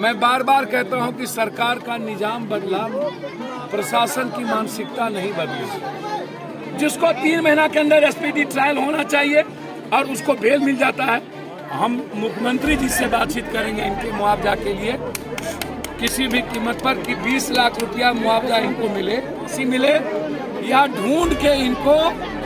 मैं बार बार कहता हूं कि सरकार का निजाम बदला, प्रशासन की मानसिकता नहीं बदली। जिसको 3 महीना के अंदर एसपीडी ट्रायल होना चाहिए और उसको बेल मिल जाता है। हम मुख्यमंत्री जी से बातचीत करेंगे इनके मुआवजा के लिए, किसी भी कीमत पर कि 20 लाख रुपया मुआवजा इनको मिले या ढूंढ के इनको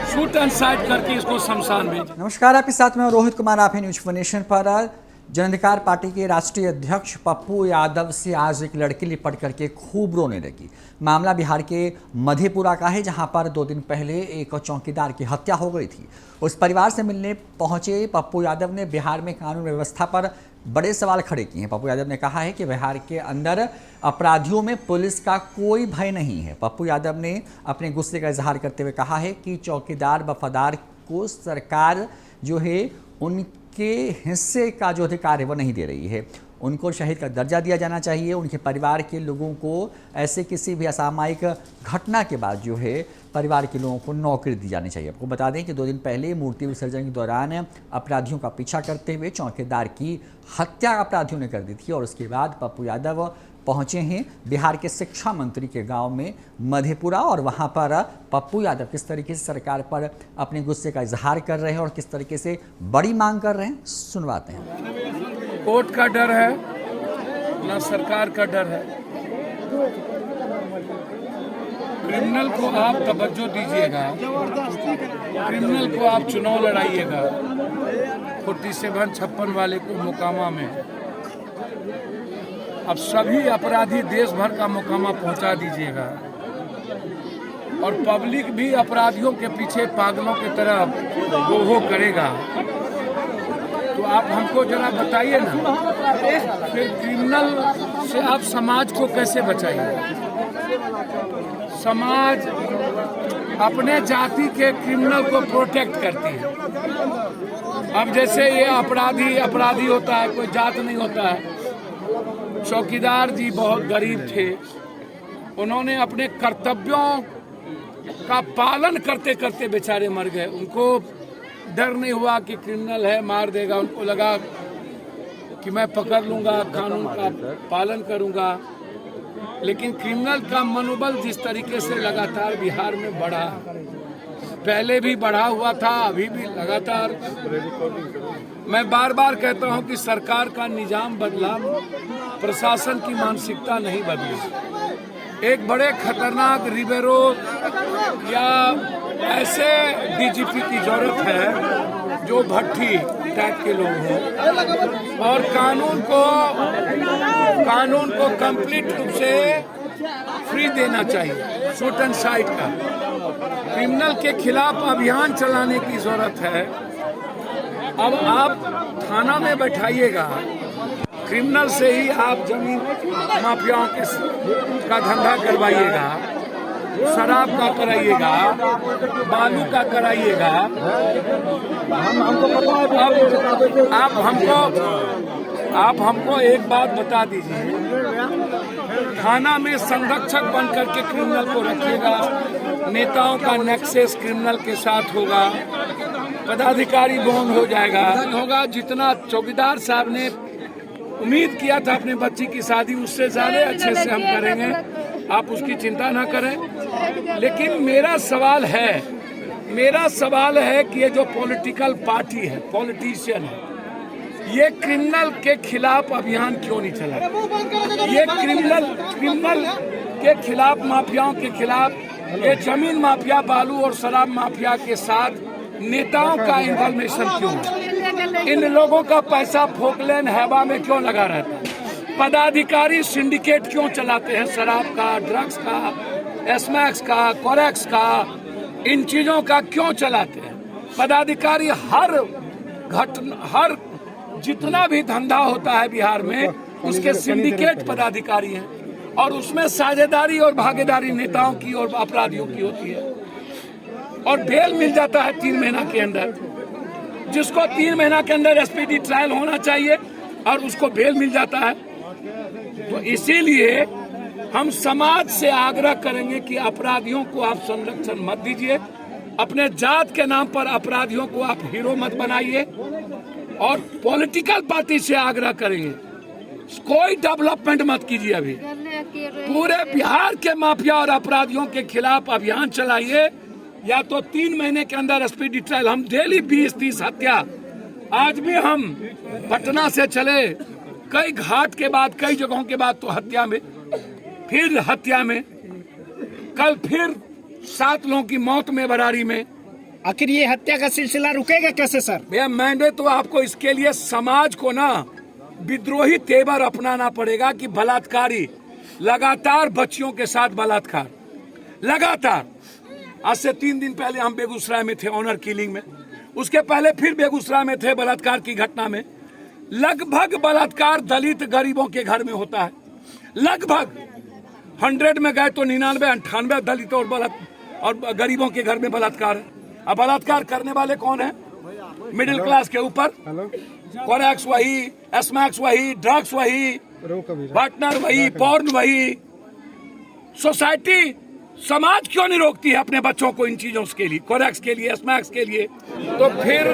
शूट एंड साइड करके इसको शमशान भेजें। नमस्कार, आपके साथ में रोहित कुमार, आप हैं न्यूज वन नेशन पर। जन अधिकार पार्टी के राष्ट्रीय अध्यक्ष पप्पू यादव से आज एक लड़की लिपट करके खूब रोने लगी। मामला बिहार के मधेपुरा का है, जहां पर 2 दिन पहले एक चौकीदार की हत्या हो गई थी। उस परिवार से मिलने पहुंचे पप्पू यादव ने बिहार में कानून व्यवस्था पर बड़े सवाल खड़े किए हैं। पप्पू यादव ने कहा है कि बिहार के अंदर अपराधियों में पुलिस का कोई भय नहीं है। पप्पू यादव ने अपने गुस्से का इजहार करते हुए कहा है कि चौकीदार वफादार को सरकार जो है उनके हिस्से का जो अधिकार है वो नहीं दे रही है। उनको शहीद का दर्जा दिया जाना चाहिए। उनके परिवार के लोगों को ऐसे किसी भी असामयिक घटना के बाद जो है परिवार के लोगों को नौकरी दी जानी चाहिए। आपको बता दें कि 2 दिन पहले मूर्ति विसर्जन के दौरान अपराधियों का पीछा करते हुए चौकीदार की हत्या अपराधियों ने कर दी थी। और उसके बाद पप्पू यादव पहुंचे हैं बिहार के शिक्षा मंत्री के गांव में मधेपुरा, और वहां पर पप्पू यादव किस तरीके से सरकार पर अपने गुस्से का इजहार कर रहे हैं और किस तरीके से बड़ी मांग कर रहे हैं, सुनवाते हैं। कोर्ट का डर है ना सरकार का डर है। क्रिमिनल को आप तवज्जो दीजिएगा, क्रिमिनल को आप चुनाव लड़ाइएगा। 47-56 वाले को मोकामा में, अब सभी अपराधी देश भर का मोकामा पहुंचा दीजिएगा और पब्लिक भी अपराधियों के पीछे पागलों की तरह वो करेगा। तो आप हमको जरा बताइए ना, फिर क्रिमिनल से आप समाज को कैसे बचाइए? समाज अपने जाति के क्रिमिनल को प्रोटेक्ट करती है। अब जैसे ये अपराधी होता है, कोई जात नहीं होता है। चौकीदार जी बहुत गरीब थे, उन्होंने अपने कर्तव्यों का पालन करते करते बेचारे मर गए। उनको डर नहीं हुआ कि क्रिमिनल है मार देगा, उनको लगा कि मैं पकड़ लूंगा, कानून का पालन करूंगा। लेकिन क्रिमिनल का मनोबल जिस तरीके से लगातार बिहार में बढ़ा, पहले भी बढ़ा हुआ था, अभी भी लगातार। मैं बार बार कहता हूं कि सरकार का निजाम बदला, प्रशासन की मानसिकता नहीं बदली। एक बड़े खतरनाक रिबेरो या ऐसे डीजीपी की जरूरत है जो भट्टी टाइप के लोग हों और कानून को कंप्लीट रूप से फ्री देना चाहिए। शूट एंड साइड का क्रिमिनल के खिलाफ अभियान चलाने की जरूरत है। अब आप थाना में बैठाइएगा, क्रिमिनल से ही आप जमीन माफियाओं का धंधा करवाइएगा, शराब का कराइएगा, बालू का कराइएगा। आप हमको एक बात बता दीजिए, थाना में संरक्षक बन करके क्रिमिनल को रखिएगा, नेताओं का नेक्सेस क्रिमिनल के साथ होगा, पदाधिकारी बॉन्ड हो जाएगा। जितना चौकीदार साहब ने उम्मीद किया था अपने बच्ची की शादी, उससे ज्यादा अच्छे से हम करेंगे, आप उसकी चिंता ना करें। लेकिन मेरा सवाल है कि ये जो पॉलिटिकल पार्टी है, पॉलिटिशियन है, ये क्रिमिनल के खिलाफ अभियान क्यों नहीं चला? ये क्रिमिनल के खिलाफ, माफियाओं के खिलाफ, ये जमीन माफिया, बालू और शराब माफिया के साथ नेताओं का इन्वॉल्वेशन क्यों है? इन लोगों का पैसा फोकलेन हवा में क्यों लगा रहता है? पदाधिकारी सिंडिकेट क्यों चलाते हैं? शराब का, ड्रग्स का, एसमैक्स का, कोरेक्स का, इन चीजों का क्यों चलाते हैं? पदाधिकारी हर जितना भी धंधा होता है बिहार में, उसके सिंडिकेट पदाधिकारी हैं और उसमें साझेदारी और भागीदारी नेताओं की और अपराधियों की होती है। और बेल मिल जाता है 3 महीना के अंदर। जिसको 3 महीना के अंदर एसपीडी ट्रायल होना चाहिए और उसको बेल मिल जाता है। तो इसीलिए हम समाज से आग्रह करेंगे कि अपराधियों को आप संरक्षण मत दीजिए, अपने जात के नाम पर अपराधियों को आप हीरो मत बनाइए। और पॉलिटिकल पार्टी से आग्रह करेंगे कोई डेवलपमेंट मत कीजिए। अभी पूरे बिहार के माफिया और अपराधियों के खिलाफ अभियान चलाइए, या तो 3 महीने के अंदर स्पीडी ट्रायल। हम डेली 20-30 हत्या, आज भी हम पटना से चले, कई घाट के बाद, कई जगहों के बाद तो हत्या में, फिर हत्या में, कल फिर 7 लोगों की मौत में बरारी में। आखिर ये हत्या का सिलसिला रुकेगा कैसे सर? भैया मैंने तो आपको इसके लिए समाज को ना विद्रोही तेवर अपनाना पड़ेगा कि बलात्कारी लगातार बच्चियों के साथ बलात्कार लगातार। आज से 3 दिन पहले हम बेगूसराय में थे ऑनर किलिंग में, उसके पहले फिर बेगूसराय में थे बलात्कार की घटना में। लगभग बलात्कार दलित गरीबों के घर में होता है, लगभग 100 में गए तो 99-98 दलित और गरीबों के घर में बलात्कार है। अब बलात्कार करने वाले कौन है? मिडिल क्लास के ऊपर कोरेक्स वही, एस्मैक्स वही, ड्रग्स वही, पार्टनर वही, पॉर्न वही। सोसाइटी, समाज क्यों नहीं रोकती है अपने बच्चों को इन चीजों के लिए, कोरेक्स के लिए, एस्मैक्स के लिए? तो फिर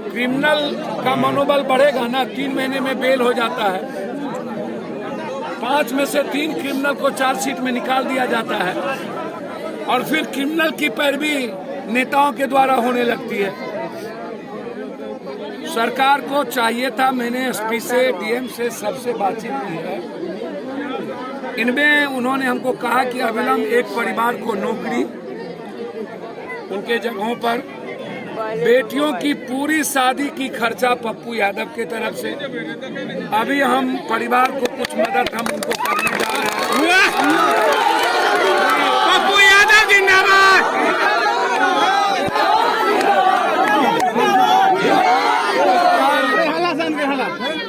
क्रिमिनल का मनोबल बढ़ेगा ना। 3 महीने में बेल हो जाता है, 5 में से 3 क्रिमिनल को चार्जशीट में निकाल दिया जाता है, और फिर क्रिमिनल की पैरवी नेताओं के द्वारा होने लगती है। सरकार को चाहिए था, मैंने एसपी से, डीएम से, सबसे बातचीत की है, इनमें उन्होंने हमको कहा कि अविलंब एक परिवार को नौकरी, उनके जगहों पर बेटियों की पूरी शादी की खर्चा पप्पू यादव के तरफ से। अभी हम परिवार को कुछ मदद हम उनको करने जा रहे हैं। पप्पू यादव जिंदाबाद।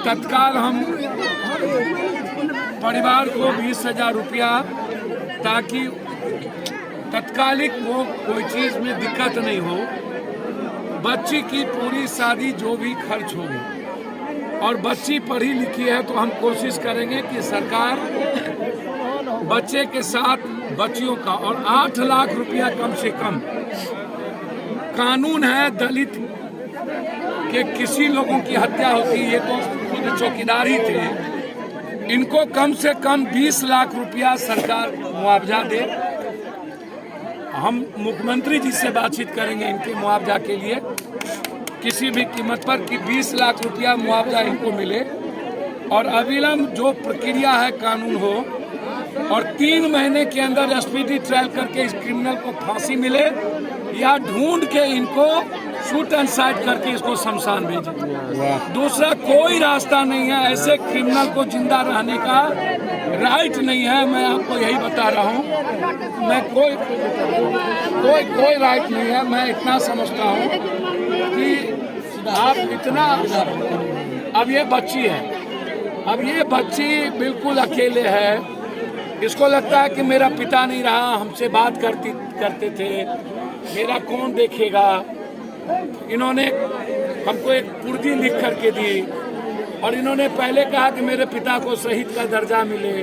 तत्काल हम परिवार को 20,000 रुपया, ताकि तत्कालिक वो कोई चीज में दिक्कत नहीं हो, बच्ची की पूरी शादी जो भी खर्च होगी, और बच्ची पढ़ी लिखी है तो हम कोशिश करेंगे कि सरकार बच्चे के साथ बच्चियों का, और 8 लाख रुपया कम से कम। कानून है, दलित के किसी लोगों की हत्या होती, ये तो खुद चौकीदार ही थे, इनको कम से कम 20 लाख रुपया सरकार मुआवजा दे। हम मुख्यमंत्री जी से बातचीत करेंगे इनके मुआवजा के लिए, किसी भी कीमत पर कि 20 लाख रुपया मुआवजा इनको मिले, और अविलंब जो प्रक्रिया है कानून हो, और 3 महीने के अंदर स्पीडी ट्रायल करके इस क्रिमिनल को फांसी मिले, या ढूंढ के इनको शूट एंड साइड करके इसको शमशान भेजें। दूसरा कोई रास्ता नहीं है, ऐसे क्रिमिनल को जिंदा रहने का राइट नहीं है। मैं आपको यही बता रहा हूँ, मैं कोई राइट नहीं है। मैं इतना समझता हूँ कि आप इतना, अब ये बच्ची है, अब ये बच्ची बिल्कुल अकेले है, इसको लगता है कि मेरा पिता नहीं रहा, हमसे बात करते थे, मेरा कौन देखेगा। इन्होंने हमको एक पुर्जी लिख करके दी, और इन्होंने पहले कहा कि मेरे पिता को शहीद का दर्जा मिले,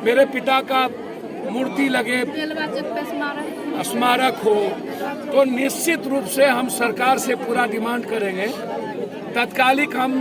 मेरे पिता का मूर्ति लगे, स्मारक हो। तो निश्चित रूप से हम सरकार से पूरा डिमांड करेंगे। तत्कालिक हम